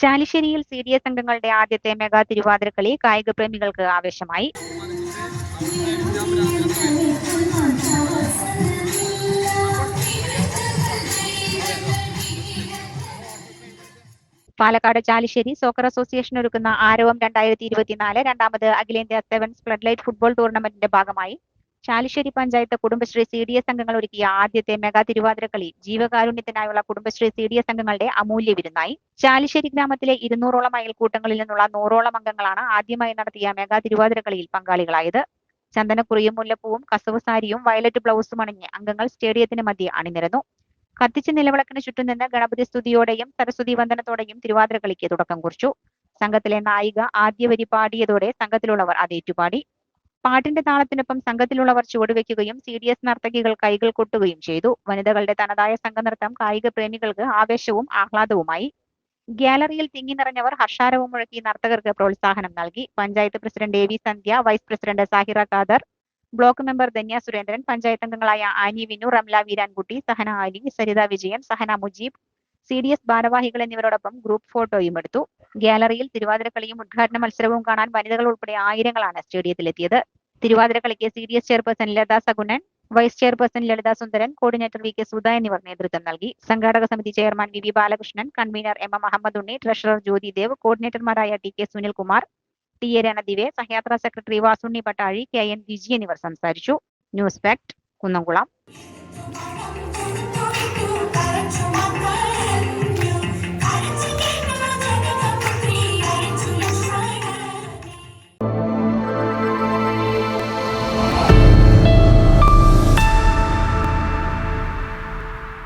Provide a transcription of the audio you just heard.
ചാലിശ്ശേരിയിൽ CDS അംഗങ്ങളുടെ ആദ്യത്തെ mega Thiruvathirakali കായിക പ്രേമികൾക്ക് ആവേശമായി. പാലക്കാട് ചാലിശ്ശേരി സോക്കർ അസോസിയേഷൻ ഒരുക്കുന്ന ആരവം 2024 രണ്ടാമത് അഖിലേന്ത്യാ സെവൻസ് ഫ്ലഡ് ലൈറ്റ് ഫുട്ബോൾ ടൂർണമെന്റിന്റെ ഭാഗമായി ചാലിശ്ശേരി പഞ്ചായത്ത് കുടുംബശ്രീ CDS അംഗങ്ങൾ ഒരുക്കിയ ആദ്യത്തെ മെഗാ തിരുവാതിരക്കളി ജീവകാരുണ്യത്തിനായുള്ള കുടുംബശ്രീ CDS അംഗങ്ങളുടെ അമൂല്യ വിരുന്നായി. ചാലിശ്ശേരി ഗ്രാമത്തിലെ 200ഓളം അയൽക്കൂട്ടങ്ങളിൽ നിന്നുള്ള 100ഓളം അംഗങ്ങളാണ് ആദ്യമായി നടത്തിയ മെഗാ തിരുവാതിരക്കളിയിൽ പങ്കാളികളായത്. ചന്ദനക്കുറിയും മുല്ലപ്പൂവും കസവ് സാരിയും വയലറ്റ് ബ്ലൗസും അണിഞ്ഞ് അംഗങ്ങൾ സ്റ്റേഡിയത്തിന് മധ്യേ അണിനിരന്നു. കത്തിച്ച് നിലവിളക്കിന് ചുറ്റും നിന്ന് ഗണപതി സ്തുതിയോടെയും സരസ്വതി വന്ദനത്തോടെയും തിരുവാതിരക്കളിക്ക് തുടക്കം കുറിച്ചു. സംഘത്തിലെ നായിക ആദ്യ വരി പാടിയതോടെ സംഘത്തിലുള്ളവർ അതേറ്റുപാടി. പാട്ടിന്റെ താളത്തിനൊപ്പം സംഘത്തിലുള്ളവർ ചുവടുവെക്കുകയും CDS നർത്തകികൾ കൈകൾ കൊട്ടുകയും ചെയ്തു. വനിതകളുടെ തനതായ സംഘനൃത്തം കായിക പ്രേമികൾക്ക് ആവേശവും ആഹ്ലാദവുമായി. ഗ്യാലറിയിൽ തിങ്ങി നിറഞ്ഞവർ ഹർഷാരവം മുഴക്കി നർത്തകർക്ക് പ്രോത്സാഹനം നൽകി. Panchayat president AV Sandhya, vice president Sahira Khader, block member Dhanya Surendran, panchayat അംഗങ്ങളായ ആനി വിനു, റംല വീരാൻകുട്ടി, സഹന അലി, സരിത വിജയൻ, സഹന മുജീബ്, CDS ഭാരവാഹികൾ എന്നിവരോടൊപ്പം ഗ്രൂപ്പ് ഫോട്ടോയും എടുത്തു. ഗ്യാലറിയിൽ തിരുവാതിരക്കളിയും ഉദ്ഘാടന മത്സരവും കാണാൻ വനിതകൾ ഉൾപ്പെടെ ആയിരങ്ങളാണ് സ്റ്റേഡിയത്തിലെത്തിയത്. തിരുവാതിരക്കളിക്ക് CDS chairperson Latha Sagunan, vice chairperson Lalitha Sundaran, coordinator VK Sudha എന്നിവർ നേതൃത്വം നൽകി. സംഘാടക സമിതി chairman VV Balakrishnan, convener MM Ahammed Unni, treasurer Jyothi Dev, കോർഡിനേറ്റർമാരായ TK സുനിൽകുമാർ, TA രണദിവെ, സഹയാത്രാ സെക്രട്ടറി വാസുണ്ണി പട്ടാഴി, KN വിജി എന്നിവർ സംസാരിച്ചു. News fact, Kunnamkulam.